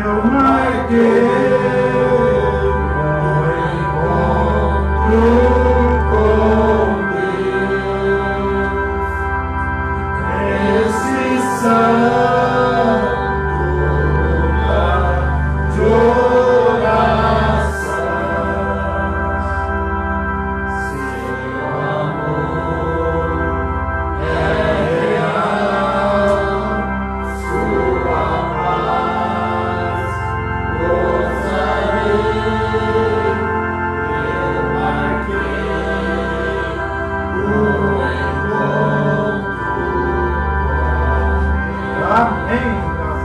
eu marquei o encontro com Deus. Esse santo lugar de oração, seu amor é real, sua paz gozarei, eu marquei o encontro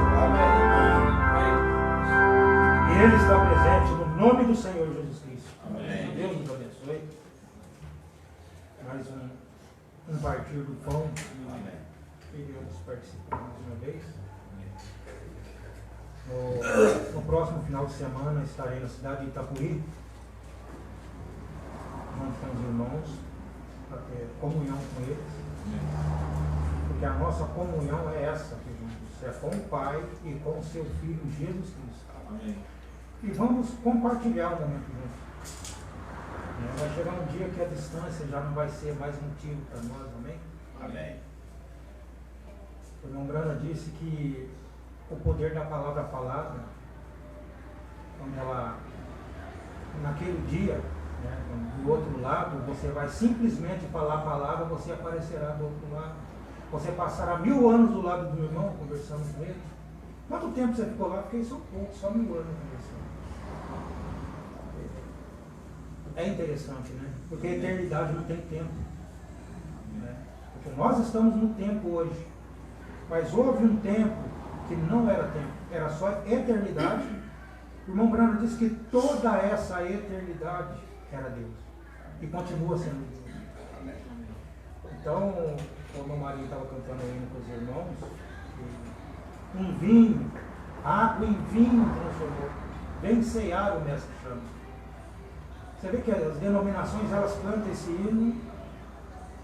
com Deus. Amém. E Ele está presente no nome do Senhor Jesus Cristo. Amém. Deus nos abençoe. Mais um partir do pão. Amém. Queremos participar mais uma vez. No próximo final de semana estarei na cidade de Itapuí, junto com os irmãos, para ter comunhão com eles. Porque a nossa comunhão é essa, queridos, é com o Pai e com o seu Filho Jesus Cristo. Amém. E vamos compartilhar o momento juntos. Vai chegar um dia que a distância já não vai ser mais motivo para nós, amém? Amém. O irmão Brana disse que o poder da palavra falada, quando ela, naquele dia, né, do outro lado, você vai simplesmente falar a palavra, você aparecerá do outro lado. Você passará 1000 anos do lado do meu irmão, conversando com ele. Quanto tempo você ficou lá? Fiquei só pouco, só 1000 anos conversando. É interessante, né? Porque a eternidade não tem tempo. Né? Porque nós estamos no tempo hoje. Mas houve um tempo que não era tempo, era só eternidade. O irmão Brano disse que toda essa eternidade era Deus. E continua sendo Deus. Então, quando o marido estava cantando o hino com os irmãos, um vinho, água em vinho transformou. Vem ceiar, o mestre chama. Você vê que as denominações, elas cantam esse hino,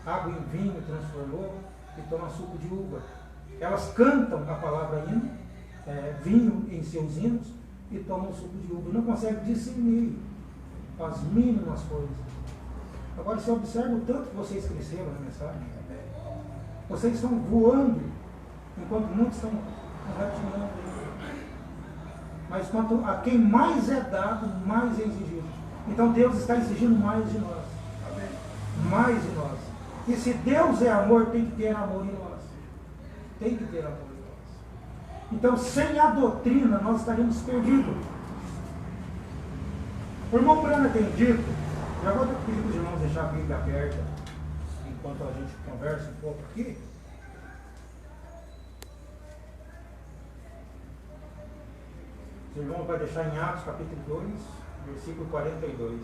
água em vinho transformou, e toma suco de uva. Elas cantam a palavra hino, vinho em seus hinos, e tomam suco de uva. Não conseguem discernir as mínimas coisas. Agora você observa o tanto que vocês cresceram na mensagem. Vocês estão voando, enquanto muitos estão ratinando. Mas quanto a quem mais é dado, mais é exigido. Então Deus está exigindo mais de nós. Amém. Mais de nós. E se Deus é amor, tem que ter amor em nós. Tem que ter amor em nós. Então, sem a doutrina, nós estaríamos perdidos. O irmão Brana tem dito, já vou pedir para os irmãos deixar a Bíblia aberta, enquanto a gente conversa um pouco aqui. Os irmãos vão deixar em Atos capítulo 2, versículo 42.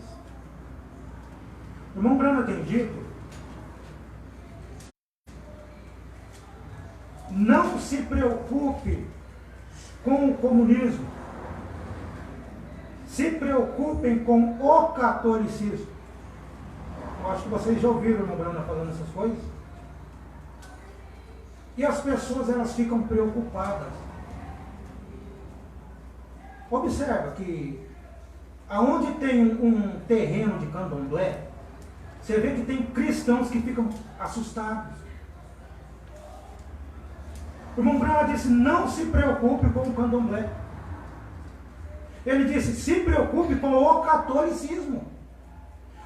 O irmão Brana tem dito: não se preocupe com o comunismo, se preocupem com o catolicismo. Eu acho que vocês já ouviram o irmão Brana falando essas coisas. E as pessoas, elas ficam preocupadas. Observa que aonde tem um terreno de candomblé, você vê que tem cristãos que ficam assustados. O irmão Brana disse: não se preocupe com o candomblé. Ele disse: se preocupe com o catolicismo.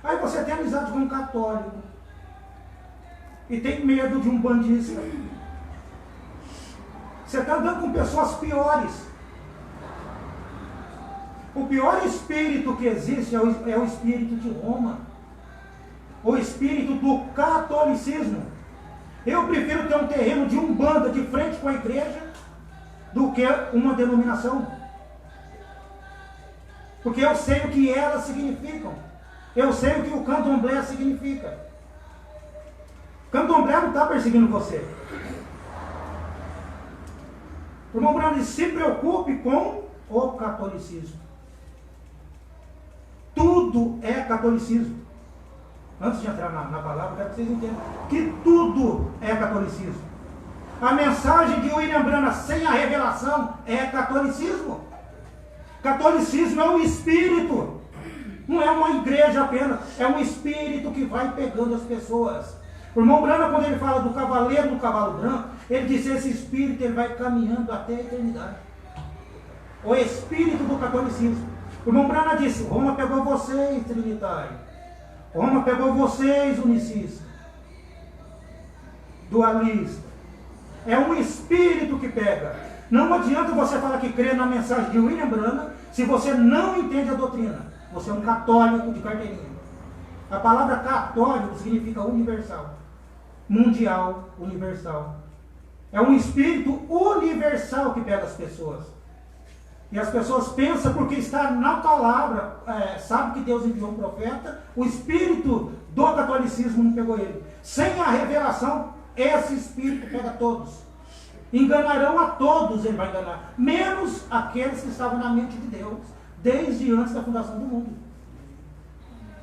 Aí você tem amizade com um católico e tem medo de um bandista. Você está andando com pessoas piores. O pior espírito que existe é o espírito de Roma, o espírito do catolicismo. Eu prefiro ter um terreno de umbanda de frente com a igreja do que uma denominação, porque eu sei o que elas significam. Eu sei o que o candomblé significa. Candomblé não está perseguindo você. O irmão Brano diz: se preocupe com o catolicismo. Tudo é catolicismo. Antes de entrar na palavra, eu quero que vocês entendam que tudo é catolicismo. A mensagem de William Brana sem a revelação é catolicismo. Catolicismo é um espírito, não é uma igreja apenas, é um espírito que vai pegando as pessoas. O irmão Branham, quando ele fala do cavaleiro do cavalo branco, ele diz que esse espírito ele vai caminhando até a eternidade. O espírito do catolicismo. O irmão Branham disse: Roma pegou vocês, trinitários. Roma pegou vocês, unicistas. Dualista. É um espírito que pega. Não adianta você falar que crê na mensagem de William Branham se você não entende a doutrina. Você é um católico de carteirinha. A palavra católico significa universal. Mundial, universal. É um espírito universal que pega as pessoas. E as pessoas pensam porque está na palavra, sabe que Deus enviou um profeta, o espírito do catolicismo não pegou ele. Sem a revelação, esse espírito pega todos. Enganarão a todos, ele vai enganar. Menos aqueles que estavam na mente de Deus, desde antes da fundação do mundo.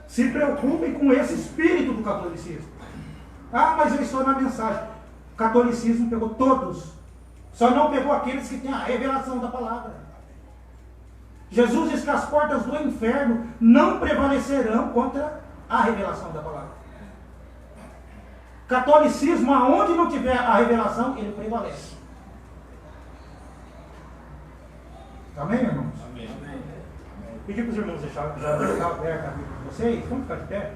Se preocupem com esse espírito do catolicismo. Ah, mas eu estou na mensagem. O catolicismo pegou todos. Só não pegou aqueles que têm a revelação da palavra. Jesus diz que as portas do inferno não prevalecerão contra a revelação da palavra. Catolicismo, aonde não tiver a revelação, ele prevalece. Amém, irmãos? Amém. Pedir para os irmãos deixar já aberta a Bíblia de vocês. Vamos ficar de pé?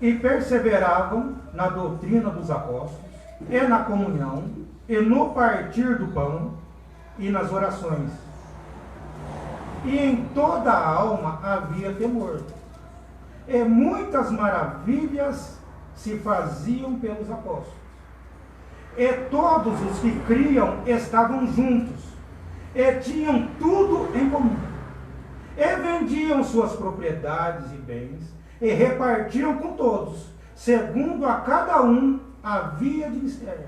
E perseveravam na doutrina dos apóstolos, e na comunhão, e no partir do pão, e nas orações. E em toda a alma havia temor. E muitas maravilhas se faziam pelos apóstolos. E todos os que criam estavam juntos, e tinham tudo em comum. E vendiam suas propriedades e bens, e repartiam com todos, segundo a cada um havia de mistério.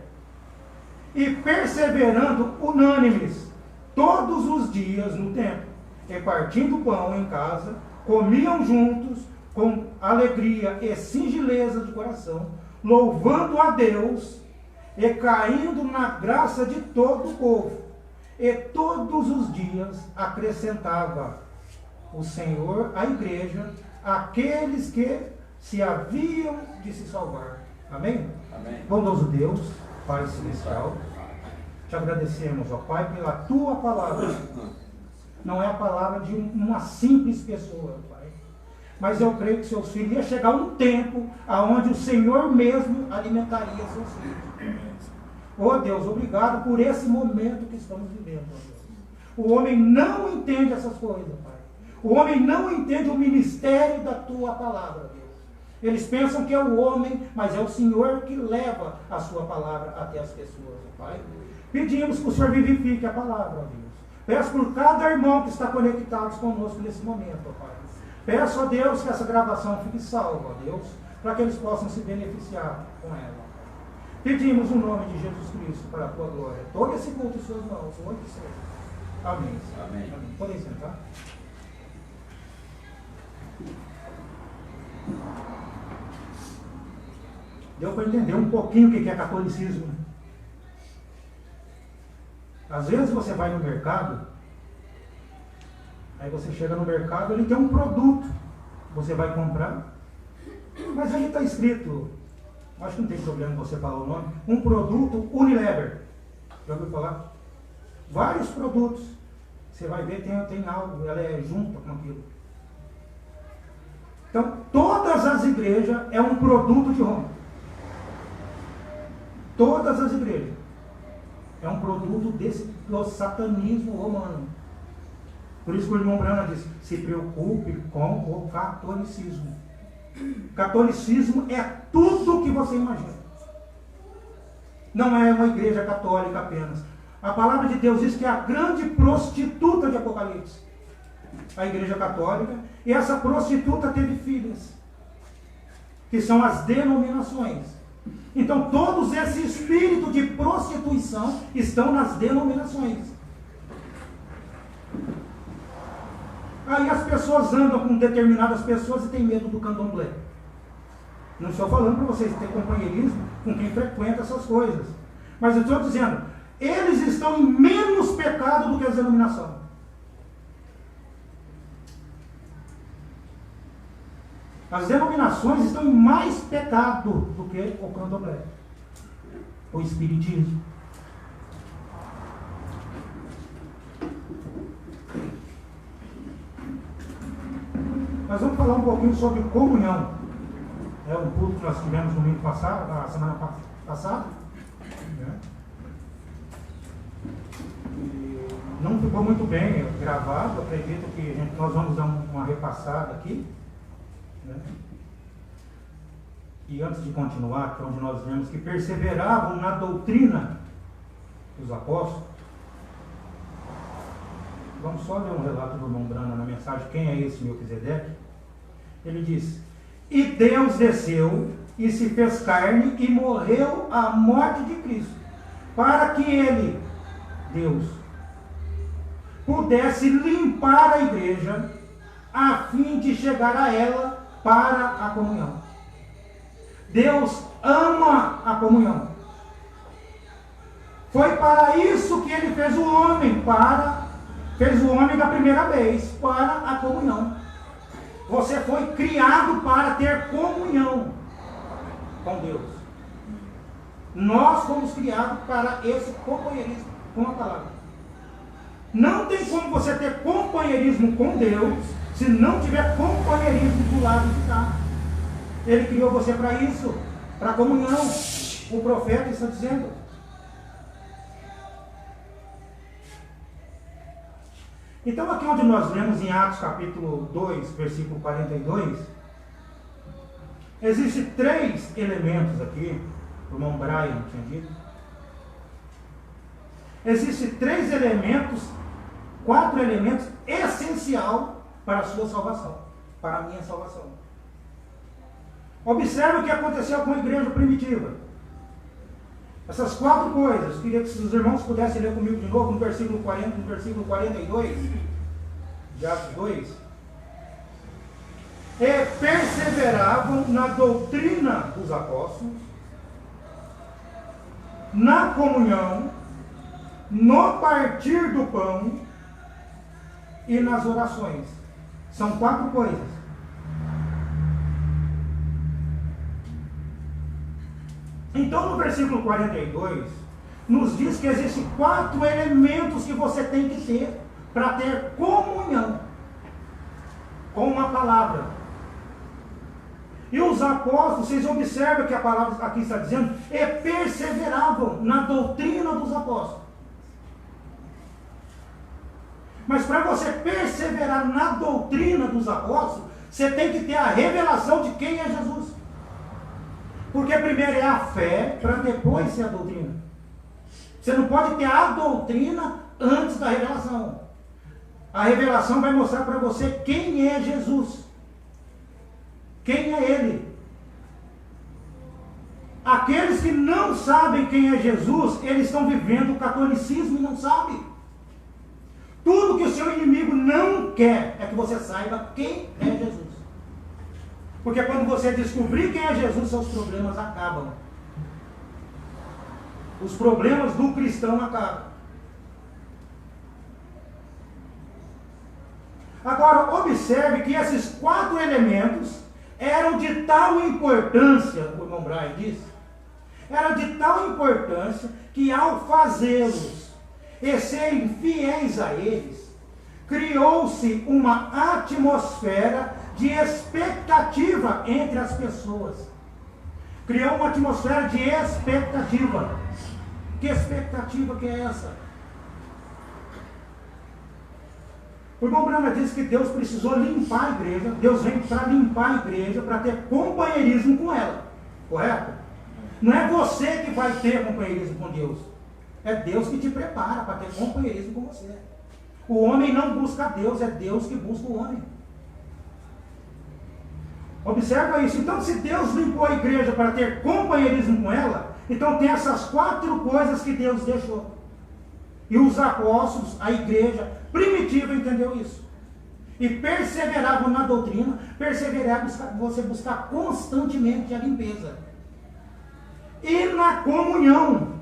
E perseverando unânimes, todos os dias no templo, e partindo pão em casa, comiam juntos, com alegria e singeleza de coração, louvando a Deus, e caindo na graça de todo o povo. E todos os dias acrescentava o Senhor à igreja aqueles que se haviam de se salvar. Amém? Amém. Bondoso Deus, Pai Celestial, te agradecemos, ó Pai, pela tua palavra. Não é a palavra de uma simples pessoa, Pai. Mas eu creio que seus filhos ia chegar um tempo onde o Senhor mesmo alimentaria seus filhos. Oh Deus, obrigado por esse momento que estamos vivendo, ó Deus. O homem não entende essas coisas, Pai. O homem não entende o ministério da tua palavra, Deus. Eles pensam que é o homem, mas é o Senhor que leva a sua palavra até as pessoas, Pai. Pedimos que o Senhor vivifique a palavra, Deus. Peço por cada irmão que está conectado conosco nesse momento, ó Pai. Peço a Deus que essa gravação fique salva, ó Deus, para que eles possam se beneficiar com ela. Pedimos o nome de Jesus Cristo para a tua glória. Todo esse culto em suas mãos, hoje e sempre. Amém. Amém. Amém. Podem sentar. Deu para entender um pouquinho o que é catolicismo. Às vezes você vai no mercado, aí você chega no mercado, ele tem um produto, você vai comprar, mas aí está escrito, acho que não tem problema você falar o nome, um produto Unilever. Já ouviu falar? Vários produtos. Você vai ver, tem algo, ela é junta com aquilo. Então, todas as igrejas é um produto de Roma. Todas as igrejas. É um produto do satanismo romano. Por isso que o irmão Branham diz, se preocupe com o catolicismo. Catolicismo é tudo que você imagina. Não é uma igreja católica apenas. A palavra de Deus diz que é a grande prostituta de Apocalipse. A igreja católica. E essa prostituta teve filhas. Que são as denominações. Então todos esse espírito de prostituição estão nas denominações. Aí as pessoas andam com determinadas pessoas e têm medo do candomblé. Não estou falando para vocês ter companheirismo com quem frequenta essas coisas. Mas eu estou dizendo, eles estão em menos pecado do que as denominações. As denominações estão em mais pecado do que o candomblé, o espiritismo. Nós vamos falar um pouquinho sobre comunhão. É um culto que nós tivemos no domingo passado, na semana passada. Né? E não ficou muito bem gravado. Acredito que nós vamos dar uma repassada aqui. Né? E antes de continuar, que é onde nós vemos que perseveravam na doutrina dos apóstolos, vamos só ler um relato do irmão Brana na mensagem, quem é esse Melquisedeque? Ele diz, e Deus desceu e se fez carne e morreu a morte de Cristo, para que ele, Deus, pudesse limpar a igreja, a fim de chegar a ela para a comunhão. Deus ama a comunhão. Foi para isso que ele fez o homem, fez o homem da primeira vez, para a comunhão. Você foi criado para ter comunhão com Deus. Nós fomos criados para esse companheirismo com a palavra. Não tem como você ter companheirismo com Deus se não tiver companheirismo do lado de cá. Ele criou você para isso, para comunhão. O profeta está dizendo. Então aqui onde nós lemos em Atos capítulo 2, versículo 42, existem 3 elementos aqui, o irmão Brian tinha dito. Existem 3 elementos, 4 elementos essencial para a sua salvação, para a minha salvação. Observe o que aconteceu com a igreja primitiva. Essas 4 coisas, queria que os irmãos pudessem ler comigo de novo no versículo 40, no versículo 42, de Atos 2. E perseveravam na doutrina dos apóstolos, na comunhão, no partir do pão e nas orações. São 4 coisas. Então, no versículo 42, nos diz que existem 4 elementos que você tem que ter para ter comunhão com a palavra. E os apóstolos, vocês observam que a palavra aqui está dizendo, e perseveravam na doutrina dos apóstolos. Mas para você perseverar na doutrina dos apóstolos, você tem que ter a revelação de quem é Jesus. Porque primeiro é a fé, para depois ser a doutrina. Você não pode ter a doutrina antes da revelação. A revelação vai mostrar para você quem é Jesus. Quem é Ele. Aqueles que não sabem quem é Jesus, eles estão vivendo o catolicismo e não sabem. Tudo que o seu inimigo não quer é que você saiba quem é Jesus. Porque quando você descobrir quem é Jesus, seus problemas acabam. Os problemas do cristão acabam. Agora, observe que esses 4 elementos eram de tal importância, o irmão Brian disse, era de tal importância que ao fazê-los e serem fiéis a eles, criou-se uma atmosfera de expectativa entre as pessoas. Criou uma atmosfera de expectativa. Que expectativa que é essa? O irmão Brana disse que Deus precisou limpar a igreja. Deus vem para limpar a igreja, para ter companheirismo com ela. Correto? Não é você que vai ter companheirismo com Deus. É Deus que te prepara para ter companheirismo com você. O homem não busca Deus, é Deus que busca o homem. Observa isso. Então, se Deus limpou a igreja para ter companheirismo com ela, então tem essas 4 coisas que Deus deixou. E os apóstolos, a igreja primitiva entendeu isso. e perseveravam na doutrina, perseverar você buscar constantemente a limpeza. E na comunhão,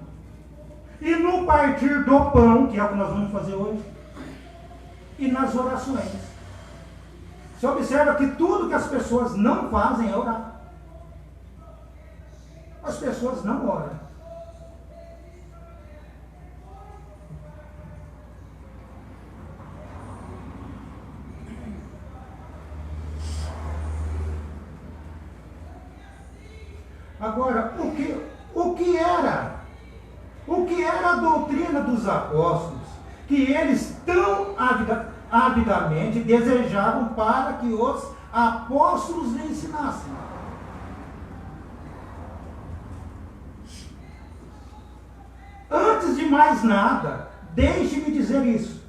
e no partir do pão, que é o que nós vamos fazer hoje, e nas orações. Você observa que tudo que as pessoas não fazem é orar. As pessoas não oram. Agora, o que era a doutrina dos apóstolos, que eles tão avidamente desejavam para que os apóstolos lhe ensinassem? Antes de mais nada, deixe-me dizer isso.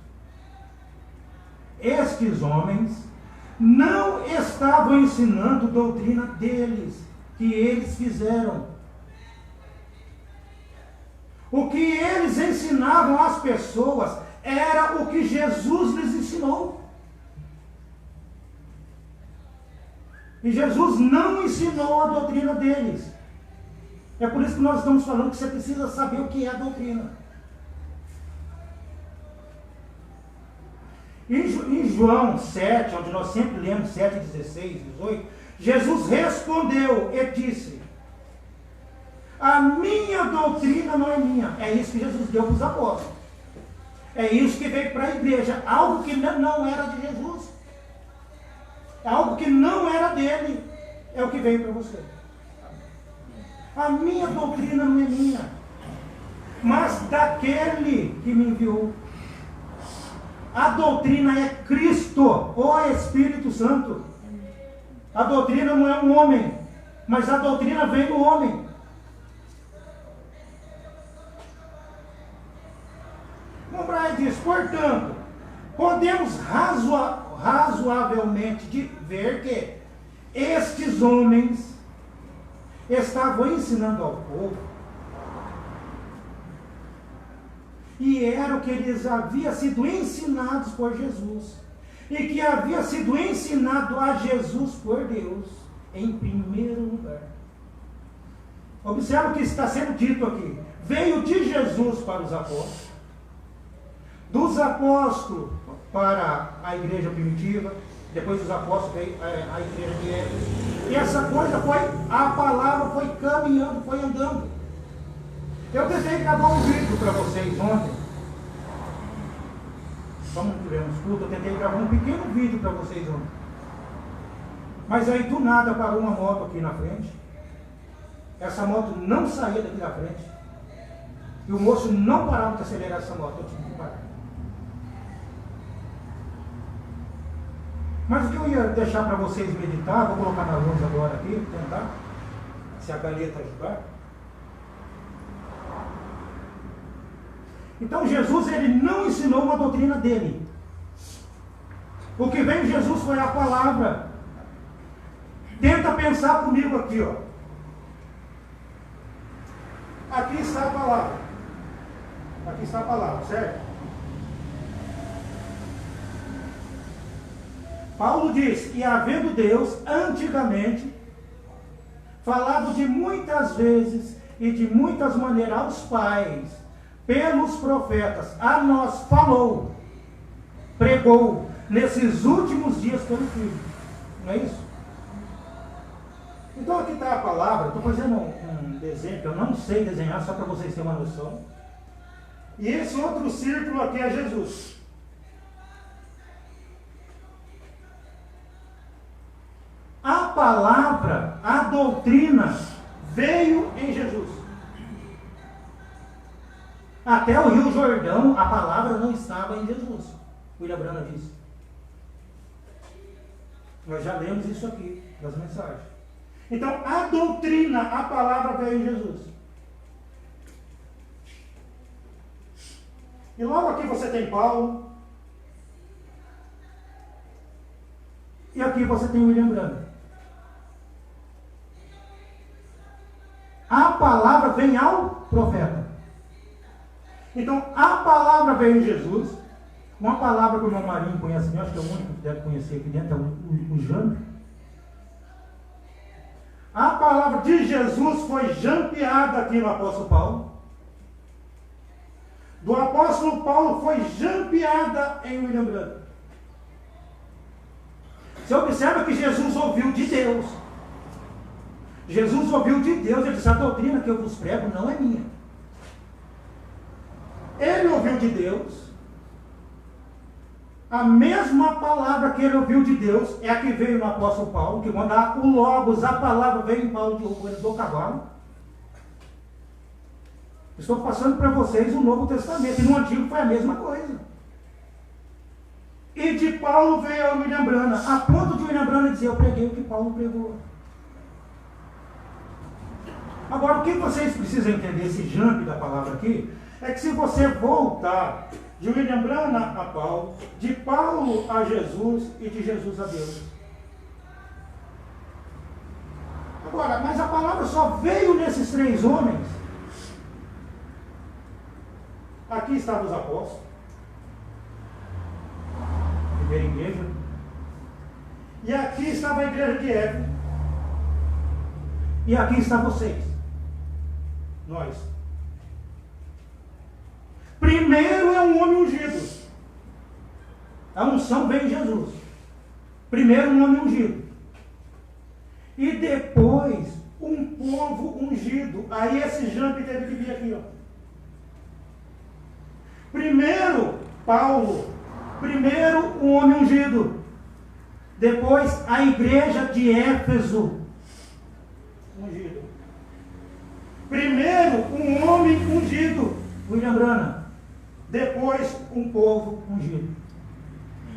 Estes homens não estavam ensinando doutrina deles, que eles fizeram. O que eles ensinavam às pessoas era o que Jesus lhes ensinou. E Jesus não ensinou a doutrina deles. É por isso que nós estamos falando que você precisa saber o que é a doutrina. Em João 7, onde nós sempre lemos 7, 16, 18, Jesus respondeu e disse: a minha doutrina não é minha. É isso que Jesus deu para os apóstolos. É isso que veio para a igreja. Algo que não era de Jesus. Algo que não era dele. É o que veio para você. A minha doutrina não é minha, mas daquele que me enviou. A doutrina é Cristo, o Espírito Santo. A doutrina não é um homem, mas a doutrina vem do homem. O Braille diz, portanto, podemos razoavelmente ver que estes homens estavam ensinando ao povo, e era o que eles haviam sido ensinados por Jesus, e que havia sido ensinado a Jesus por Deus, em primeiro lugar. Observe o que está sendo dito aqui. Veio de Jesus para os apóstolos, dos apóstolos para a igreja primitiva, depois dos apóstolos veio a igreja de Éfeso. E essa coisa foi, a palavra foi caminhando, foi andando. Eu tentei gravar um vídeo para vocês ontem. Como tivemos culto, eu tentei gravar um pequeno vídeo para vocês ontem. Mas aí do nada parou uma moto aqui na frente. Essa moto não saía daqui da frente. E o moço não parava de acelerar essa moto, eu tive que parar. Mas o que eu ia deixar para vocês meditar, vou colocar na luz agora aqui, tentar, se a galeta ajudar. Então Jesus, ele não ensinou uma doutrina dele. O que veio de Jesus foi a palavra. Tenta pensar comigo aqui, ó. Aqui está a palavra. Aqui está a palavra, certo? Paulo diz que, havendo Deus antigamente falado de muitas vezes e de muitas maneiras aos pais, pelos profetas, a nós falou, pregou, nesses últimos dias pelo Filho. Não é isso? Então aqui está a palavra. Estou fazendo um desenho que eu não sei desenhar, só para vocês terem uma noção. E esse outro círculo aqui é Jesus. A palavra, a doutrina, veio em Jesus. Até o Rio Jordão, a palavra não estava em Jesus. William Branham disse. Nós já lemos isso aqui, das mensagens. Então, a doutrina, a palavra veio em Jesus. E logo aqui você tem Paulo. E aqui você tem William Branham. A palavra vem ao profeta. Então, a palavra veio em Jesus, Uma palavra que o irmão Marinho conhece, eu acho que é o único que deve conhecer aqui dentro, é o jampe. A palavra de Jesus foi jampeada aqui no apóstolo Paulo. Do apóstolo Paulo foi jampeada em William Branham. Você observa que Jesus ouviu de Deus. Jesus ouviu de Deus, ele disse: a doutrina que eu vos prego não é minha. Ele ouviu de Deus. A mesma palavra que ele ouviu de Deus é a que veio no apóstolo Paulo, que quando o Logos, a palavra veio em Paulo do cavalo. Estou passando para vocês o Novo Testamento, e no Antigo foi a mesma coisa. E de Paulo veio a William Branham, a ponto de William Branham dizer: eu preguei o que Paulo pregou. Agora, o que vocês precisam entender, esse jump da palavra aqui, é que se você voltar de William Branham a Paulo, de Paulo a Jesus e de Jesus a Deus. Agora, mas a palavra só veio nesses três homens. Aqui estavam os apóstolos, a primeira igreja, e aqui estava a igreja de Éfeso, e aqui está vocês, nós. Primeiro é um homem ungido. A unção veio em Jesus. Primeiro um homem ungido. E depois um povo ungido. Aí esse jump teve que vir aqui, ó. Primeiro Paulo. Primeiro um homem ungido. Depois a igreja de Éfeso. Ungido. Primeiro um homem ungido. William Branham. Depois um povo ungido.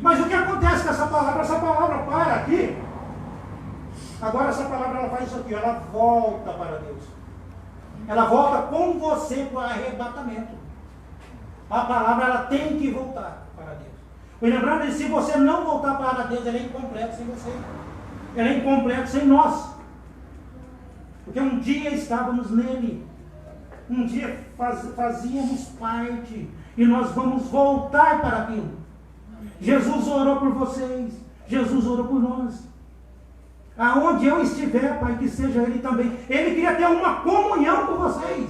Mas o que acontece com essa palavra? Essa palavra para aqui. Agora essa palavra ela faz isso aqui, ela volta para Deus. Ela volta com você para o arrebatamento. A palavra ela tem que voltar para Deus. William Branham diz: se você não voltar para Deus, ele é incompleto sem você. Ele é incompleto sem nós. Porque um dia estávamos nele. Um dia fazíamos parte. E nós vamos voltar para aquilo. Jesus orou por vocês. Jesus orou por nós. Aonde eu estiver, Pai, que seja Ele também. Ele queria ter uma comunhão com vocês.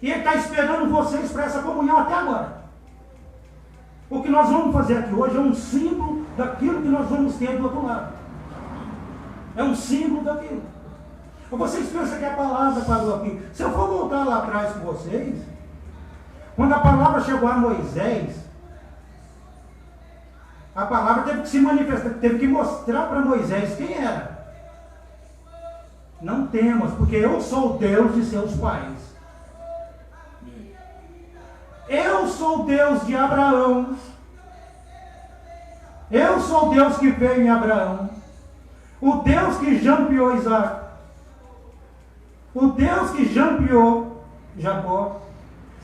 E Ele está esperando vocês para essa comunhão até agora. O que nós vamos fazer aqui hoje é um símbolo daquilo que nós vamos ter do outro lado. É um símbolo daquilo. Vocês pensam que a palavra parou aqui? Se eu for voltar lá atrás com vocês, quando a palavra chegou a Moisés, a palavra teve que se manifestar, teve que mostrar para Moisés quem era. Não temos, porque eu sou o Deus de seus pais. Eu sou o Deus de Abraão. Eu sou o Deus que veio em Abraão. O Deus que jampeou Isaac. O Deus que jampeou Jacó.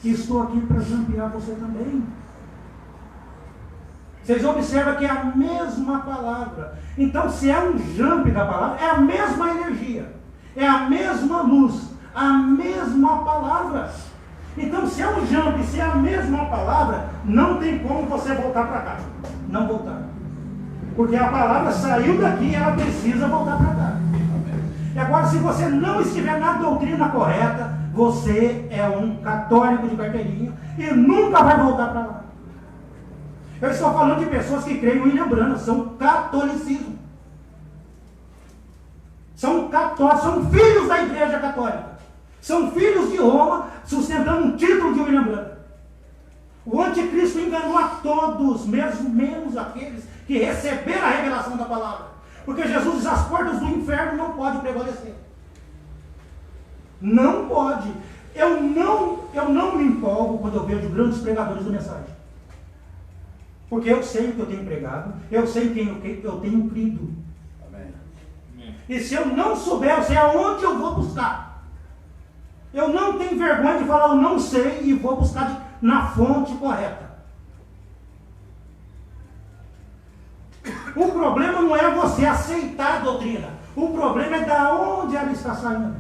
Estou aqui para jampear você também. Vocês observam que é a mesma palavra. Então, se é um jump da palavra, é a mesma energia. É a mesma luz. A mesma palavra. Então, se é um jump, se é a mesma palavra, não tem como você voltar para cá. Não voltar. Porque a palavra saiu daqui e ela precisa voltar para cá. E agora, se você não estiver na doutrina correta, você é um católico de carteirinha e nunca vai voltar para lá. Eu estou falando de pessoas que creem em William Branham, são catolicismo. São católicos, são filhos da igreja católica. São filhos de Roma, sustentando um título de William Branham. O anticristo enganou a todos, mesmo menos aqueles que receberam a revelação da palavra. Porque Jesus diz: as portas do inferno não podem prevalecer. Não pode. Eu não me empolgo quando eu vejo grandes pregadores da mensagem. Porque eu sei o que eu tenho pregado, eu sei quem eu tenho crido. Amém. E se eu não souber, eu sei aonde eu vou buscar. Eu não tenho vergonha de falar: eu não sei, e vou buscar na fonte correta. O problema não é você aceitar a doutrina. O problema é da onde ela está saindo.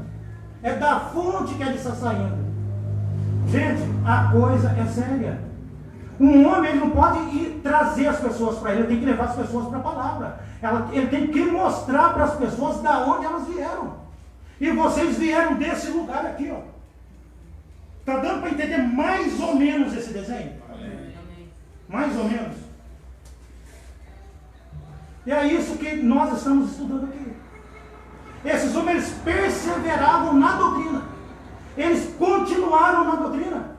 É da fonte que ela está saindo. Gente, a coisa é séria. Um homem ele não pode ir trazer as pessoas para ele tem que levar as pessoas para a palavra. Ele tem que mostrar para as pessoas da onde elas vieram. E vocês vieram desse lugar aqui, ó. Está dando para entender mais ou menos esse desenho? Amém. Mais ou menos. E é isso que nós estamos estudando aqui. Esses homens eles perseveravam na doutrina. Eles continuaram na doutrina.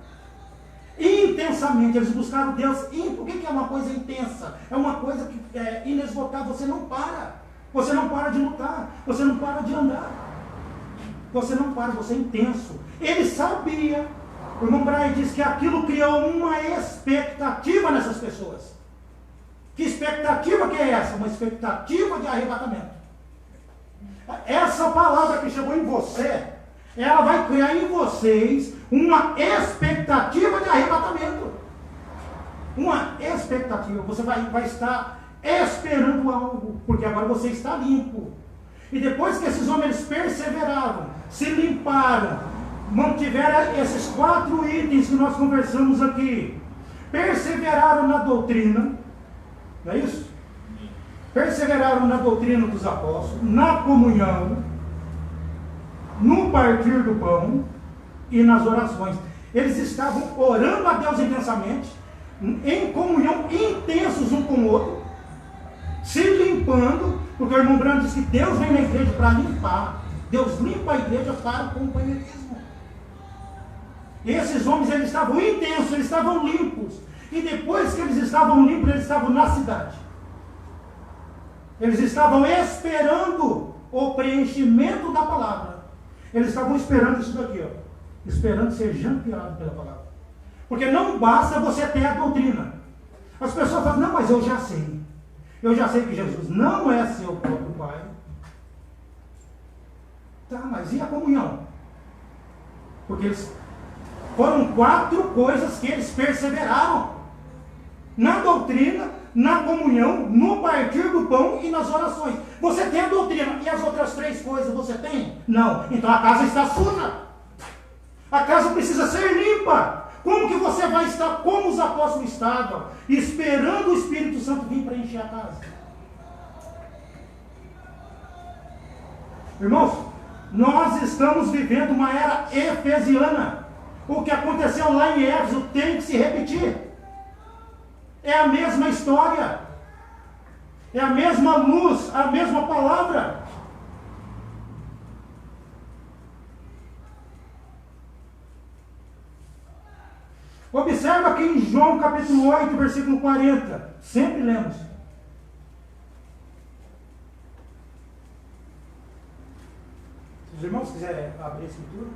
Intensamente, eles buscaram Deus. Por que é uma coisa intensa? É uma coisa que é inesgotável. Você não para. Você não para de lutar. Você não para de andar. Você não para, você é intenso. Ele sabia. O irmão Brian diz que aquilo criou uma expectativa nessas pessoas. Que expectativa que é essa? Uma expectativa de arrebatamento. Essa palavra que chegou em você, ela vai criar em vocês uma expectativa de arrebatamento. Uma expectativa. Você vai estar esperando algo, porque agora você está limpo. E depois que esses homens perseveraram, se limparam, mantiveram esses 4 itens que nós conversamos aqui, perseveraram na doutrina, não é isso? Perseveraram na doutrina dos apóstolos, na comunhão, no partir do pão e nas orações. Eles estavam orando a Deus intensamente, em comunhão, intensos um com o outro, se limpando, porque o irmão Branco diz que Deus vem na igreja para limpar. Deus limpa a igreja para o companheirismo. Esses homens eles estavam intensos, eles estavam limpos. E depois que eles estavam limpos, eles estavam na cidade. Eles estavam esperando o preenchimento da palavra. Eles estavam esperando isso daqui, ó. Esperando ser jampeado pela palavra. Porque não basta você ter a doutrina. As pessoas falam, não, mas eu já sei. Eu já sei que Jesus não é seu próprio Pai. Tá, mas e a comunhão? Porque eles foram 4 coisas que eles perseveraram. Na doutrina, na comunhão, no partir do pão e nas orações. Você tem a doutrina e as outras 3 coisas você tem? Não. Então a casa está suja. A casa precisa ser limpa. Como que você vai estar como os apóstolos estavam, esperando o Espírito Santo vir para encher a casa? Irmãos, nós estamos vivendo uma era efesiana. O que aconteceu lá em Éfeso tem que se repetir. É a mesma história. É a mesma luz, a mesma palavra. Observa aqui em João capítulo 8, versículo 40. Sempre lemos. Se os irmãos quiserem abrir a escritura.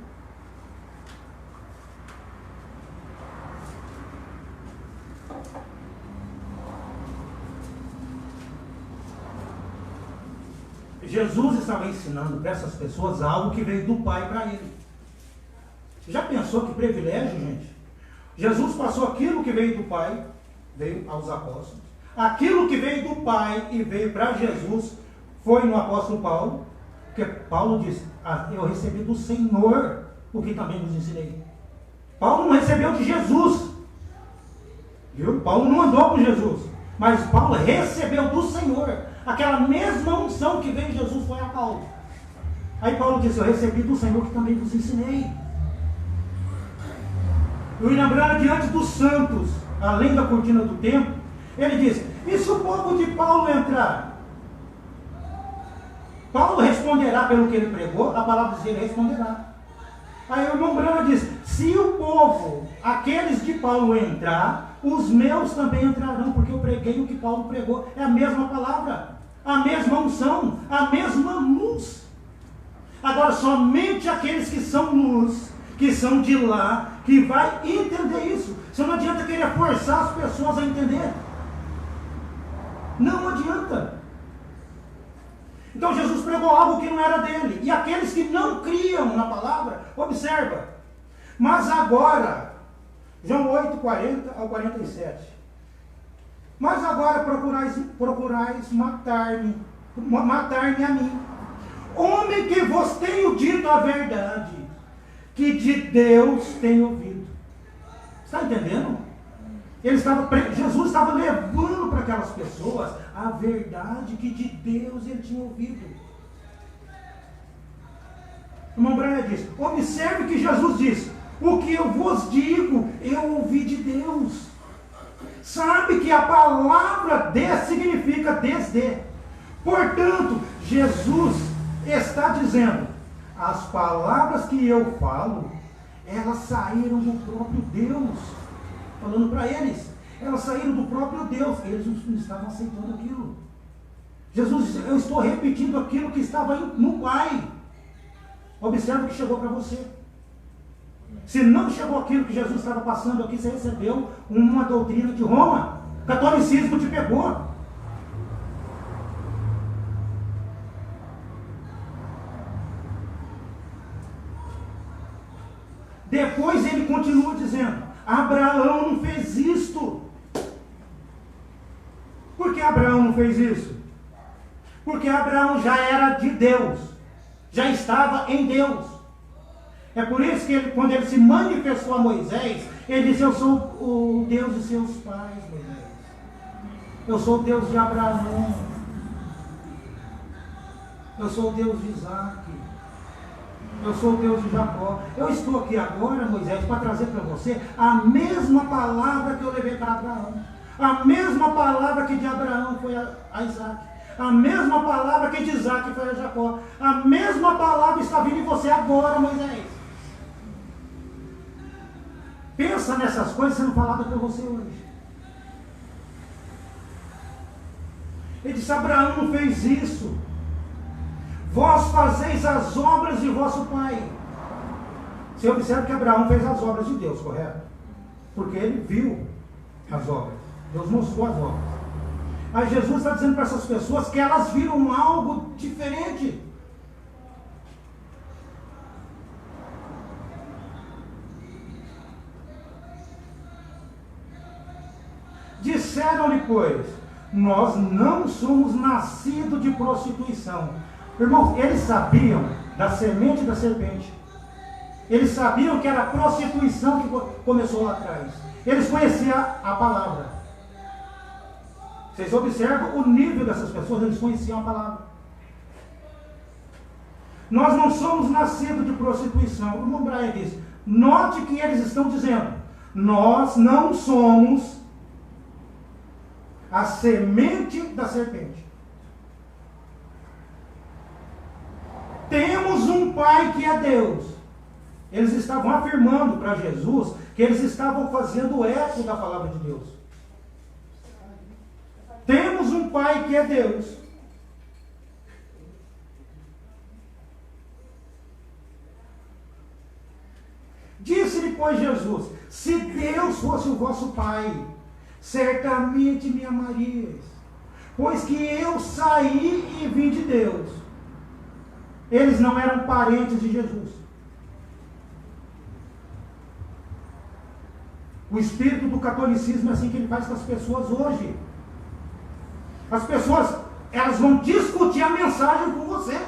Jesus estava ensinando para essas pessoas algo que veio do Pai para ele. Já pensou que privilégio, gente? Jesus passou aquilo que veio do Pai, veio aos apóstolos. Aquilo que veio do Pai e veio para Jesus, foi no apóstolo Paulo, porque Paulo disse, eu recebi do Senhor o que também vos ensinei. Paulo não recebeu de Jesus. Viu? Paulo não andou com Jesus. Mas Paulo recebeu do Senhor. Aquela mesma unção que veio de Jesus foi a Paulo. Aí Paulo disse, eu recebi do Senhor que também vos ensinei. E lembrando diante dos santos, além da cortina do templo, ele disse, e se o povo de Paulo entrar? Paulo responderá pelo que ele pregou, a palavra diz, ele responderá. Aí o irmão Branco diz, se o povo, aqueles de Paulo entrar, os meus também entrarão, porque eu preguei o que Paulo pregou. É a mesma palavra, a mesma unção, a mesma luz. Agora, somente aqueles que são luz, que são de lá, que vai entender isso. Você não adianta querer forçar as pessoas a entender. Não adianta. Então Jesus pregou algo que não era dele. E aqueles que não criam na palavra, observa. Mas agora, João 8, 40 ao 47. Mas agora procurais matar-me a mim. Homem que vos tenho dito a verdade, que de Deus tenho ouvido. Está entendendo? Jesus estava levando para aquelas pessoas a verdade que de Deus ele tinha ouvido. O irmão Brian diz, observe que Jesus disse, o que eu vos digo, eu ouvi de Deus. Sabe que a palavra de significa desde. Portanto, Jesus está dizendo, as palavras que eu falo, elas saíram do próprio Deus. Falando para eles, elas saíram do próprio Deus. Eles não estavam aceitando aquilo. Jesus disse, eu estou repetindo aquilo que estava no Pai. Observe o que chegou para você. Se não chegou aquilo que Jesus estava passando aqui, você recebeu uma doutrina de Roma. O catolicismo te pegou. Depois ele continua dizendo, Abraão não fez isto. Por que Abraão não fez isso? Porque Abraão já era de Deus, já estava em Deus. É por isso que ele, quando ele se manifestou a Moisés, ele disse, eu sou o Deus de seus pais, Moisés. Eu sou o Deus de Abraão. Eu sou o Deus de Isaac. Eu sou o Deus de Jacó. Eu estou aqui agora, Moisés, para trazer para você a mesma palavra que eu levei para Abraão. A mesma palavra que de Abraão foi a Isaac. A mesma palavra que de Isaac foi a Jacó. A mesma palavra está vindo em você agora, Moisés. Pensa nessas coisas sendo faladas para você hoje. Ele disse, Abraão não fez isso. Vós fazeis as obras de vosso pai. Você observa que Abraão fez as obras de Deus, correto? Porque ele viu as obras. Deus mostrou as obras. Aí Jesus está dizendo para essas pessoas que elas viram algo diferente. Disseram-lhe, pois, nós não somos nascidos de prostituição. Irmãos, eles sabiam da semente da serpente. Eles sabiam que era a prostituição que começou lá atrás. Eles conheciam a palavra. Vocês observam o nível dessas pessoas, eles conheciam a palavra. Nós não somos nascidos de prostituição. O irmão Brian diz, note que eles estão dizendo, nós não somos a semente da serpente. Temos um Pai que é Deus. Eles estavam afirmando para Jesus que eles estavam fazendo eco da palavra de Deus. Temos um Pai que é Deus. Disse-lhe, pois, Jesus, se Deus fosse o vosso Pai, certamente me amarias, pois que eu saí e vim de Deus. Eles não eram parentes de Jesus. O espírito do catolicismo é assim que ele faz com as pessoas hoje. As pessoas, elas vão discutir a mensagem com você.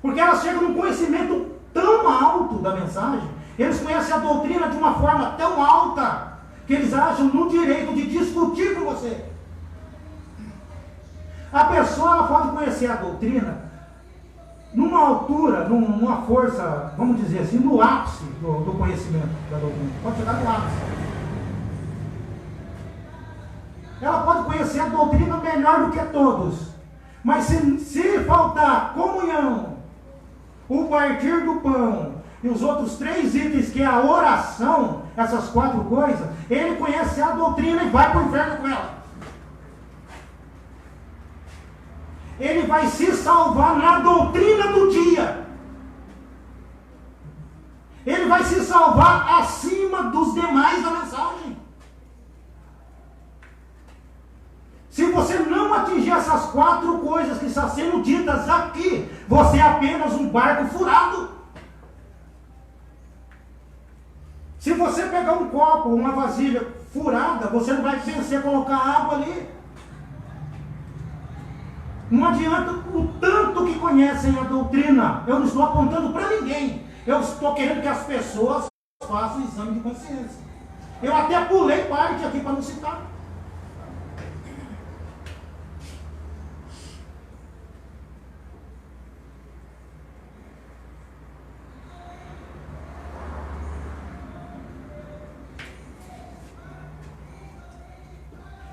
Porque elas chegam num conhecimento tão alto da mensagem, eles conhecem a doutrina de uma forma tão alta, que eles acham no direito de discutir com você. A pessoa, ela pode conhecer a doutrina numa altura, numa força, vamos dizer assim, no ápice do conhecimento da doutrina. Pode chegar no ápice. Ela pode conhecer a doutrina melhor do que todos. Mas se faltar comunhão, o partir do pão e os outros 3 itens, que é a oração, essas 4 coisas, ele conhece a doutrina e vai para o inferno com ela. Ele vai se salvar na doutrina do dia. Ele vai se salvar acima dos demais da mensagem. Se você não atingir essas 4 coisas que estão sendo ditas aqui, você é apenas um barco furado. Se você pegar um copo, uma vasilha furada, você não vai vencer colocar água ali. Não adianta o tanto que conhecem a doutrina. Eu não estou apontando para ninguém. Eu estou querendo que as pessoas façam exame de consciência. Eu até pulei parte aqui para não citar.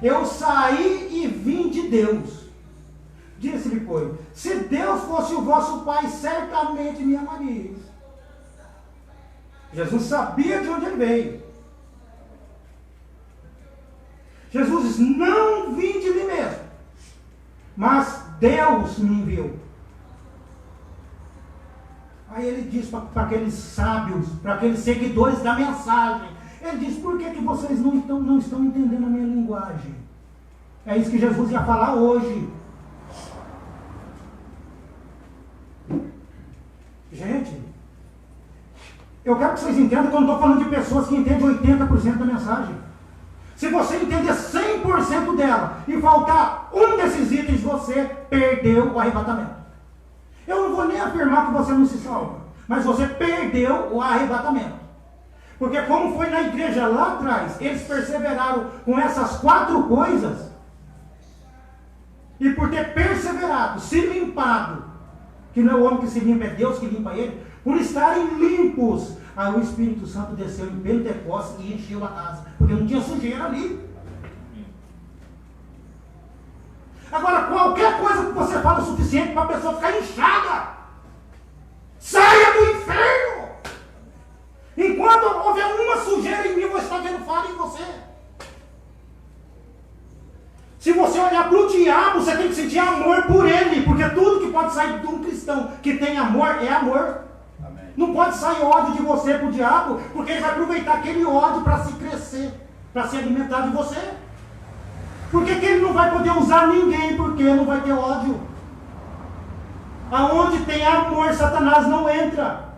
Eu saí e vim de Deus. Disse-lhe, pois, se Deus fosse o vosso Pai, certamente me amarias. Jesus sabia de onde ele veio. Jesus diz, não vim de mim mesmo, mas Deus me enviou. Aí ele diz para aqueles sábios, para aqueles seguidores da mensagem, ele diz, por que vocês não estão entendendo a minha linguagem? É isso que Jesus ia falar hoje. Gente, eu quero que vocês entendam que eu não estou falando de pessoas que entendem 80% da mensagem. Se você entender 100% dela e faltar um desses itens, você perdeu o arrebatamento. Eu não vou nem afirmar que você não se salva, mas você perdeu o arrebatamento. Porque como foi na igreja lá atrás, eles perseveraram com essas 4 coisas, e por ter perseverado, se limpado, que não é o homem que se limpa, é Deus que limpa ele, por estarem limpos, aí o Espírito Santo desceu em Pentecostes e encheu a casa, porque não tinha sujeira ali. Agora, qualquer coisa que você fala o suficiente para a pessoa ficar inchada, saia do inferno! Enquanto houver uma sujeira em mim, eu vou estar vendo falha em você. Se você olhar para o diabo, você tem que sentir amor por ele, porque tudo que pode sair de um cristão que tem amor é amor. Amém. Não pode sair ódio de você para o diabo, porque ele vai aproveitar aquele ódio para se crescer, para se alimentar de você. Por que ele não vai poder usar ninguém? Porque não vai ter ódio. Aonde tem amor, Satanás não entra.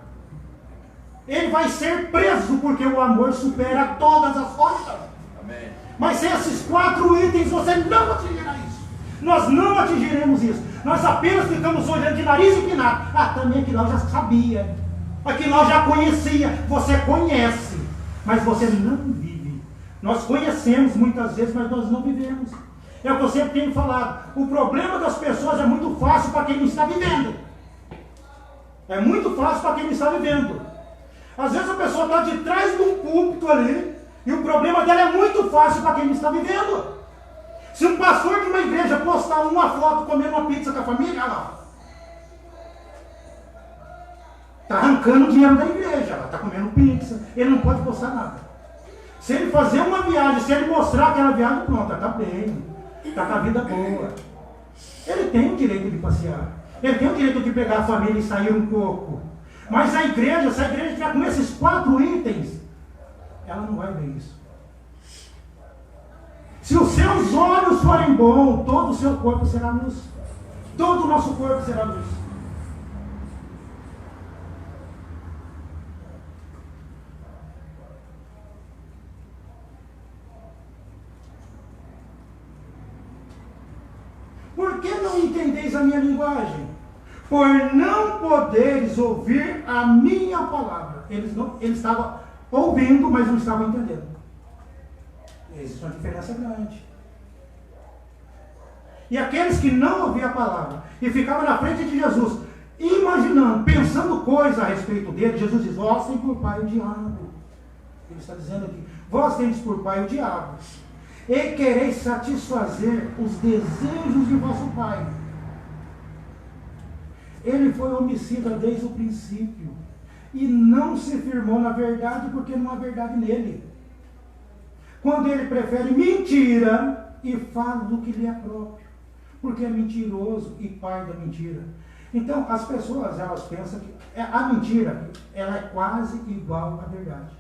Ele vai ser preso, porque o amor supera todas as forças. Amém. Mas sem esses 4 itens, você não atingirá isso. Nós não atingiremos isso. Nós apenas ficamos olhando de nariz empinado. Ah, também aquilo lá eu já sabia. Aquilo lá eu já conhecia. Você conhece, mas você não vive. Nós conhecemos muitas vezes, mas nós não vivemos. É o que eu sempre tenho falado. O problema das pessoas é muito fácil para quem não está vivendo. É muito fácil para quem não está vivendo. Às vezes a pessoa está de trás de um púlpito ali, e o problema dela é muito fácil para quem não está vivendo. Se um pastor de uma igreja postar uma foto comendo uma pizza com a família, olha lá, está arrancando o dinheiro da igreja, ela está comendo pizza, ele não pode postar nada. Se ele fazer uma viagem, se ele mostrar aquela viagem, pronto, está bem, está com a vida boa. Ele tem o direito de passear, ele tem o direito de pegar a família e sair um pouco. Mas a igreja, se a igreja estiver com esses 4 itens, ela não vai ver isso. Se os seus olhos forem bons, todo o seu corpo será luz. Todo o nosso corpo será luz. Por que não entendeis a minha linguagem? Por não poderes ouvir a minha palavra. Eles estavam ouvindo, mas não estavam entendendo. Existe uma diferença grande. E aqueles que não ouviam a palavra e ficavam na frente de Jesus, imaginando, pensando coisas a respeito dele, Jesus diz, vós tendes por pai o diabo. Ele está dizendo aqui, vós tendes por pai o diabo, e quereis satisfazer os desejos de vosso pai. Ele foi homicida desde o princípio e não se firmou na verdade porque não há verdade nele. Quando ele prefere mentira e fala do que lhe é próprio, porque é mentiroso e pai da mentira. Então as pessoas, elas pensam que a mentira, ela é quase igual à verdade.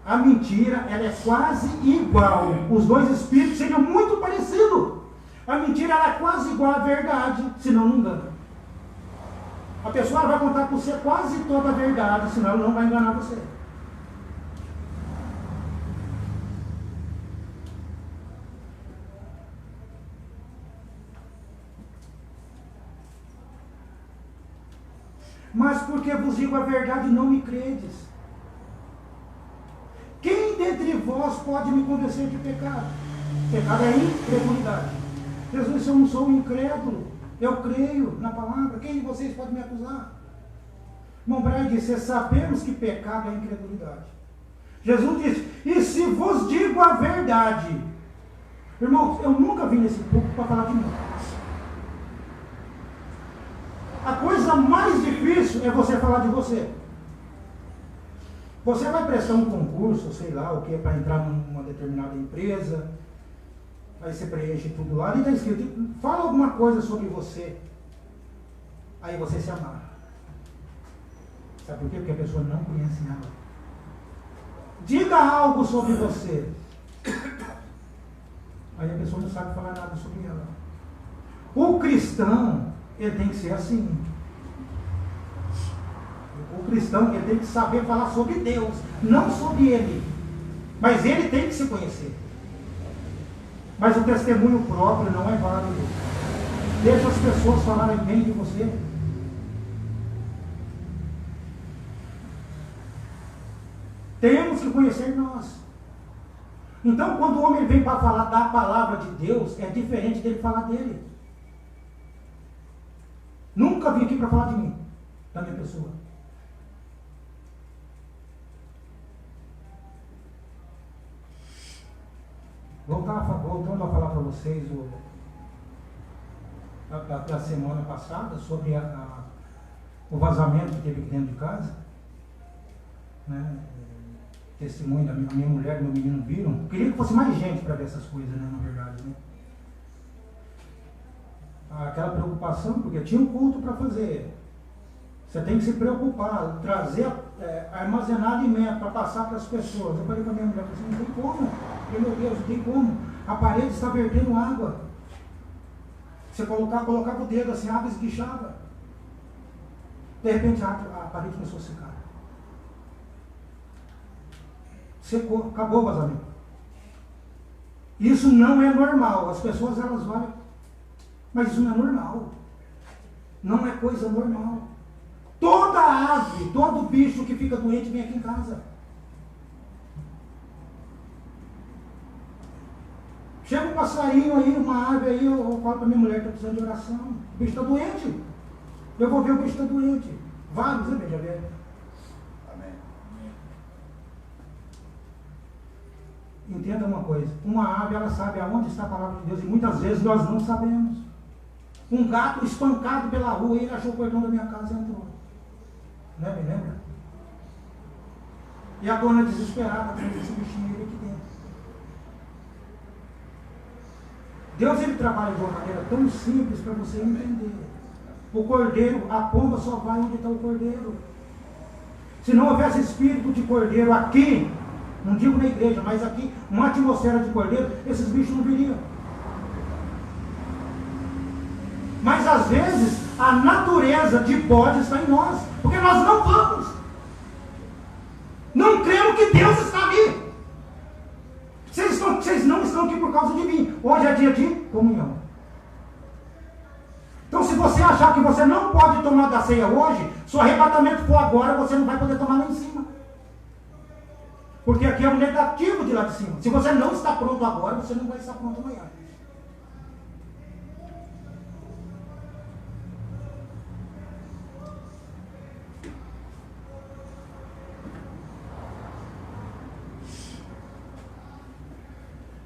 A mentira, ela é quase igual. Os dois espíritos seriam muito parecidos. A mentira, ela é quase igual à verdade, senão não engana. A pessoa vai contar para você quase toda a verdade, senão ela não vai enganar você. Mas porque vos digo a verdade, não me credes. vós pode me convencer de pecado? Pecado é incredulidade. Jesus disse, eu não sou um incrédulo, eu creio na palavra, quem de vocês pode me acusar? Irmão Braille disse, sabemos que pecado é incredulidade. Jesus disse, e se vos digo a verdade? Irmãos, eu nunca vim nesse púlpito para falar de mim. A coisa mais difícil é você falar de você. Você vai prestar um concurso, sei lá o que, para entrar numa determinada empresa, aí você preenche tudo lá, e está escrito, fala alguma coisa sobre você. Aí você se amarra. Sabe por quê? Porque a pessoa não conhece nada. Diga algo sobre você. Aí a pessoa não sabe falar nada sobre ela. O cristão, ele tem que ser assim. O cristão, ele tem que saber falar sobre Deus, não sobre ele. Mas ele tem que se conhecer. Mas o testemunho próprio não é válido. Deixa as pessoas falarem bem de você. Temos que conhecer nós. Então, quando o homem vem para falar da palavra de Deus, é diferente dele falar dele. Nunca vim aqui para falar de mim, da minha pessoa. Voltando a falar para vocês da semana passada sobre o vazamento que teve aqui dentro de casa, né? Testemunho da minha mulher e meu menino viram. Queria que fosse mais gente para ver essas coisas, né? Na verdade, né? Aquela preocupação, porque tinha um culto para fazer. Você tem que se preocupar, trazer, armazenar alimento para passar para as pessoas. Eu falei para minha mulher, assim, não tem como. Meu Deus, não tem como. A parede está vertendo água. Você colocava o dedo assim, a água esguichava. De repente a parede começou a secar. Secou, acabou o vazamento. Isso não é normal. As pessoas, elas vão, mas isso não é normal. Não é coisa normal. Toda ave, todo bicho que fica doente vem aqui em casa. Chega um passarinho aí, uma ave aí, eu falo para minha mulher que está precisando de oração. O bicho está doente. Eu vou ver o bicho está doente. Vários, né, já vê? Amém. Entenda uma coisa. Uma ave, ela sabe aonde está a palavra de Deus e muitas vezes nós não sabemos. Um gato espancado pela rua, ele achou o portão da minha casa e entrou. Né, me lembra? E a dona desesperada, com esse bichinho aqui dentro. Deus, ele trabalha de uma maneira tão simples para você entender. O cordeiro, a pomba só vai onde está o cordeiro. Se não houvesse espírito de cordeiro aqui, não digo na igreja, mas aqui, uma atmosfera de cordeiro, esses bichos não viriam. Mas às vezes, a natureza de bode está em nós, porque nós não vamos. Não cremos que Deus está ali. Vocês não estão aqui por causa de mim. Hoje é dia de comunhão. Então, se você achar que você não pode tomar da ceia hoje, se o arrebatamento for agora, você não vai poder tomar lá em cima. Porque aqui é um negativo de lá de cima. Se você não está pronto agora, você não vai estar pronto amanhã.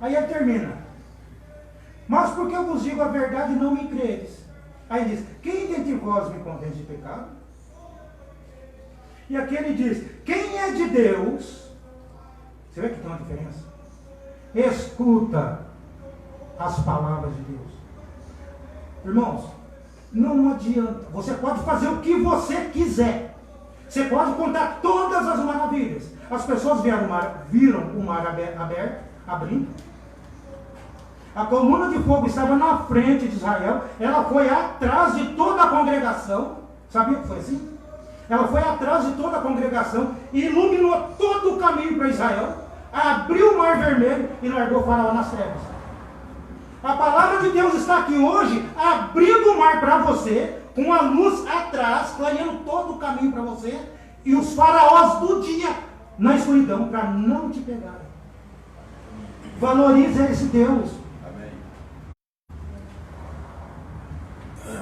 Aí ele termina. Mas porque eu vos digo a verdade, não me credes. Aí diz, quem dentre vós me convence de pecado? E aqui ele diz, quem é de Deus? Você vê que tem uma diferença? Escuta as palavras de Deus. Irmãos, não adianta. Você pode fazer o que você quiser. Você pode contar todas as maravilhas. As pessoas viram o mar aberto, abrindo. A coluna de fogo estava na frente de Israel. Ela foi atrás de toda a congregação. Sabia que foi assim? Ela foi atrás de toda a congregação e iluminou todo o caminho para Israel. Abriu o mar vermelho e largou o faraó nas trevas. A palavra de Deus está aqui hoje, abrindo o mar para você, com a luz atrás, clareando todo o caminho para você, e os faraós do dia na escuridão para não te pegarem. Valorize esse Deus. Amém.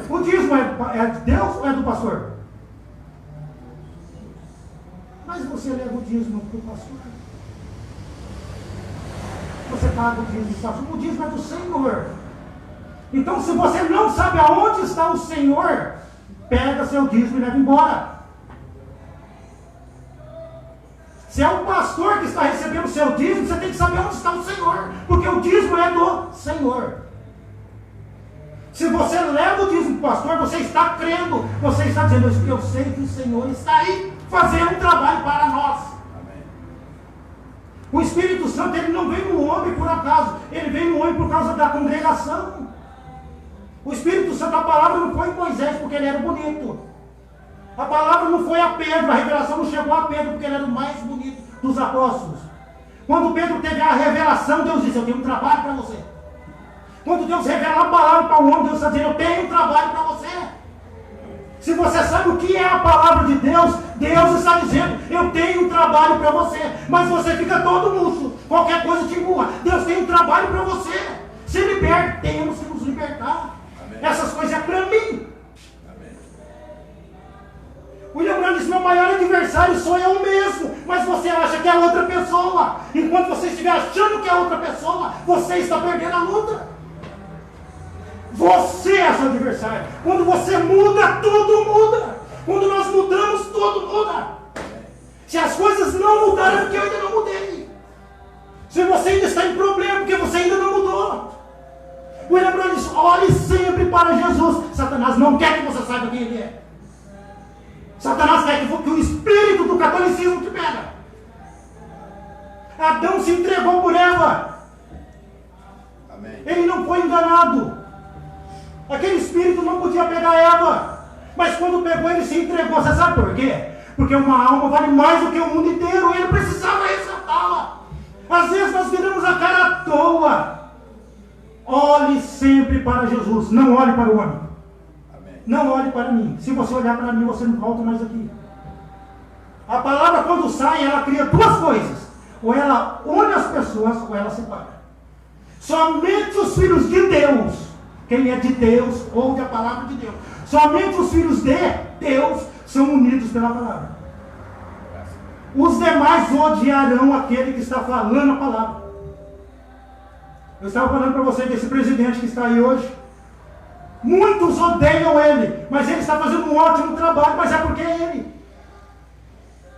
O dízimo é de Deus ou é do pastor? Mas você leva o dízimo para o pastor. Você paga o dízimo do pastor. O dízimo é do Senhor. Então, se você não sabe aonde está o Senhor, pega seu dízimo e leva embora. Se é o pastor que está recebendo o seu dízimo, você tem que saber onde está o Senhor, porque o dízimo é do Senhor. Se você leva o dízimo para o pastor, você está crendo, você está dizendo, eu sei que o Senhor está aí fazendo um trabalho para nós. Amém. O Espírito Santo, ele não vem no homem por acaso, ele vem no homem por causa da congregação. O Espírito Santo, a palavra não foi em Moisés porque ele era bonito. A palavra não foi a Pedro, a revelação não chegou a Pedro porque ele era o mais bonito dos apóstolos. Quando Pedro teve a revelação, Deus disse, eu tenho um trabalho para você. Quando Deus revela a palavra para o homem, Deus está dizendo, eu tenho um trabalho para você. Se você sabe o que é a palavra de Deus, Deus está dizendo, eu tenho um trabalho para você. Mas você fica todo murcho, qualquer coisa te empurra. Deus tem um trabalho para você. Se liberte, temos que nos libertar. Amém. Essas coisas é para mim. Amém. William Branham disse, meu maior adversário sou eu mesmo, mas você acha que é outra pessoa. Enquanto você estiver achando que é outra pessoa, você está perdendo a luta. Você é seu adversário. Quando você muda, tudo muda. Quando nós mudamos, tudo muda. Se as coisas não mudaram, é porque eu ainda não mudei. Se você ainda está em problema, é porque você ainda não mudou. William Branham diz, olhe sempre para Jesus. Satanás não quer que você saiba quem ele é. Satanás quer que o espírito do catolicismo te pega. Adão se entregou por Eva. Amém. Ele não foi enganado. Aquele espírito não podia pegar Eva. Mas quando pegou, ele se entregou. Você sabe por quê? Porque uma alma vale mais do que o mundo inteiro. Ele precisava resgatá-la. Às vezes nós viramos a cara à toa. Olhe sempre para Jesus. Não olhe para o homem. Amém. Não olhe para mim. Se você olhar para mim, você não volta mais aqui. A palavra, quando sai, ela cria duas coisas. Ou ela une as pessoas, ou ela separa. Somente os filhos de Deus, quem é de Deus, ouve a palavra de Deus. Somente os filhos de Deus são unidos pela palavra. Os demais odiarão aquele que está falando a palavra. Eu estava falando para você desse presidente que está aí hoje. Muitos odeiam ele, mas ele está fazendo um ótimo trabalho, mas é porque é ele.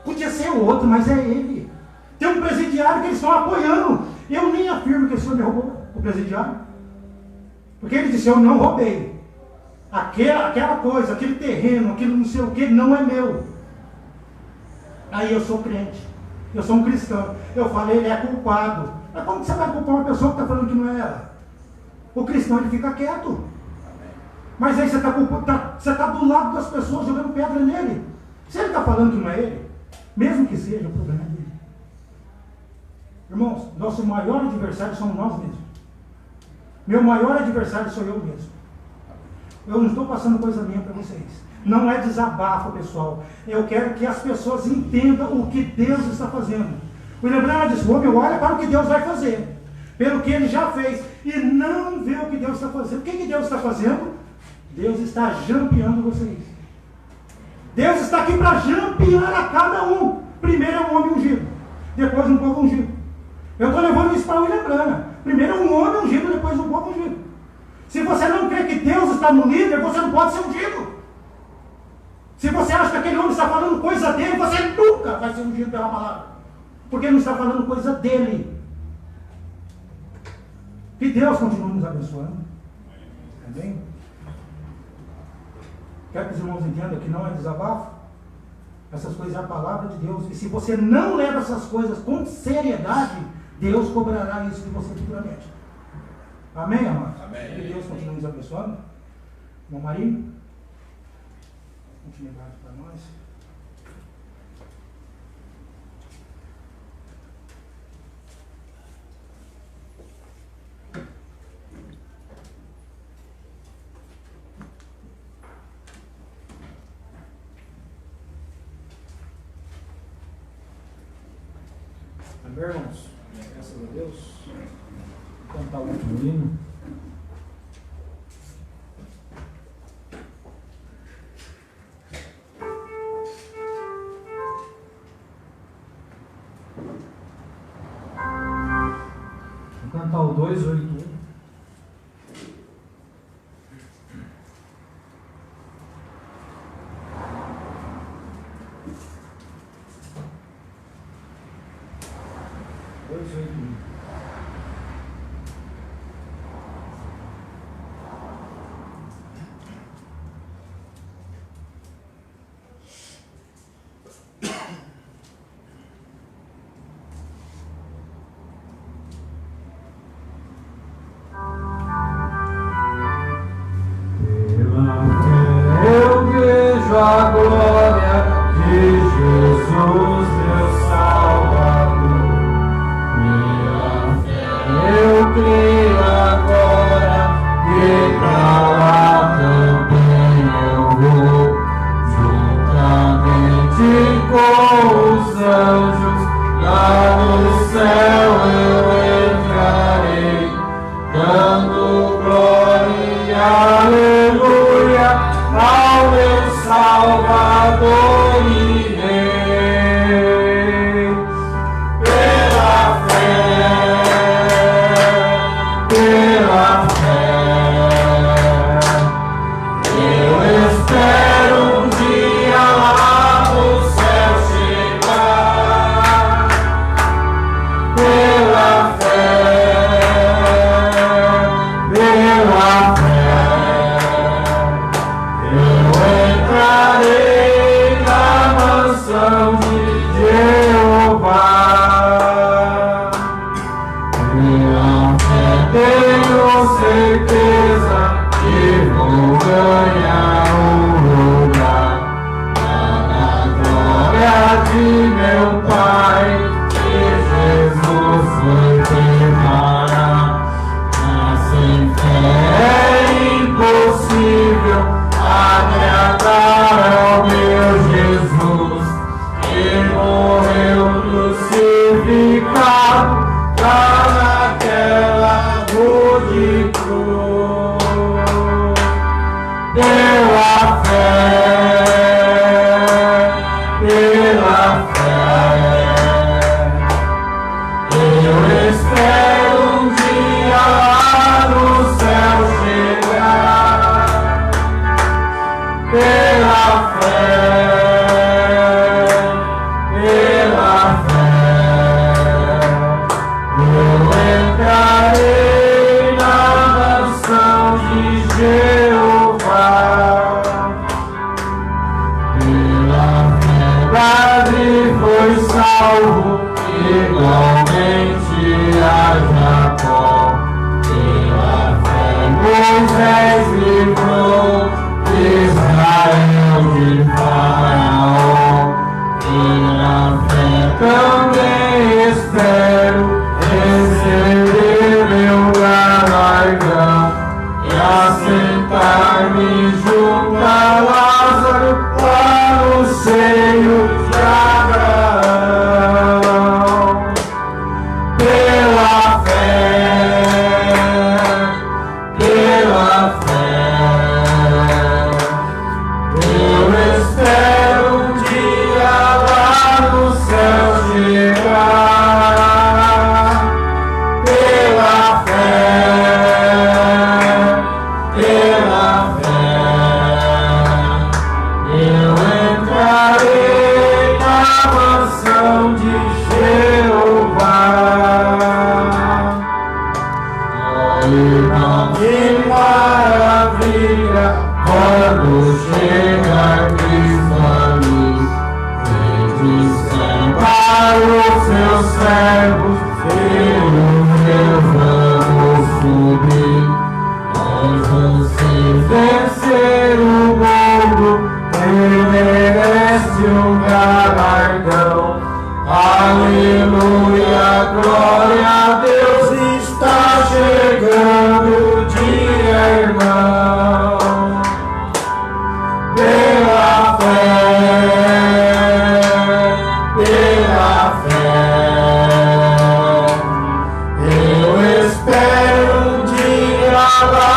Podia ser outro, mas é ele. Tem um presidiário que eles estão apoiando. Eu nem afirmo que esse senhor derrubou o presidiário. Porque ele disse, eu não roubei. Aquela coisa, aquele terreno, aquele não sei o que, não é meu. Aí eu sou crente. Eu sou um cristão. Eu falei, ele é culpado. Mas como que você vai culpar uma pessoa que está falando que não é ela? O cristão, ele fica quieto. Mas aí você está do lado das pessoas jogando pedra nele. Se ele está falando que não é ele, mesmo que seja, o problema é dele. Irmãos, nosso maior adversário somos nós mesmos. Meu maior adversário sou eu mesmo. Eu não estou passando coisa minha para vocês. Não é desabafo, pessoal. Eu quero que as pessoas entendam o que Deus está fazendo. O William Branham disse, homem, olha para o que Deus vai fazer. Pelo que ele já fez. E não vê o que Deus está fazendo. O que Deus está fazendo? Deus está jampeando vocês. Deus está aqui para jampear a cada um. Primeiro é um homem ungido. Depois um povo ungido. Eu estou levando isso para o William Branham. Primeiro um homem ungido, depois um povo ungido. Se você não crê que Deus está no líder, você não pode ser ungido. Se você acha que aquele homem está falando coisa dele, você nunca vai ser ungido pela palavra. Porque ele não está falando coisa dele. Que Deus continue nos abençoando. Amém? Quero que os irmãos entendam que não é desabafo. Essas coisas é a palavra de Deus. E se você não leva essas coisas com seriedade, Deus cobrará isso de você futuramente. Amém, amados? Amém. Que Deus continue nos abençoando. Irmão Marinho, continuidade para nós. Amém, irmãos? Graças a Deus. cantar o último hino. Vou cantar o 281. Eu vejo a glória de Jesus, meu Salvador. Pela fé eu creio agora, e pra lá também eu vou, juntamente com os anjos, lá no céu eu entrarei, dando glória e aleluia ao meu Salvador e Rei. Pela fé eu espero um dia lá no céu chegar. Pela fé eu entrarei na mansão de Jeová. Pela fé tenho certeza que vou ganhar um lugar na glória de meu Pai, que Jesus foi preparar. Mas sem fé é impossível agradar ao meu Jesus, que morreu crucificado lá naquela rude cruz. Pela fé eu espero um dia lá no céu chegar. Pela fé eu entrarei na mansão de Jeová. Pela fé Davi foi salvo, igualmente a Jacó. Pela fé Moisés livrou Israel de Faraó. Pela fé também espero receber meu galardão e assentar-me junto a Lázaro lá no seio de Abraão. Pela fé eu espero um dia lá no céu chegar. Pela fé eu entrarei na mansão de Jeová. Irmão, que maravilha quando chegar Cristo ali. Dizem para os seus servos, eu vamos subir. Nós vamos vencer o mundo, ele merece um galardão. Aleluia, glória a Deus, está chegando o dia, irmão. Pela fé eu espero palavra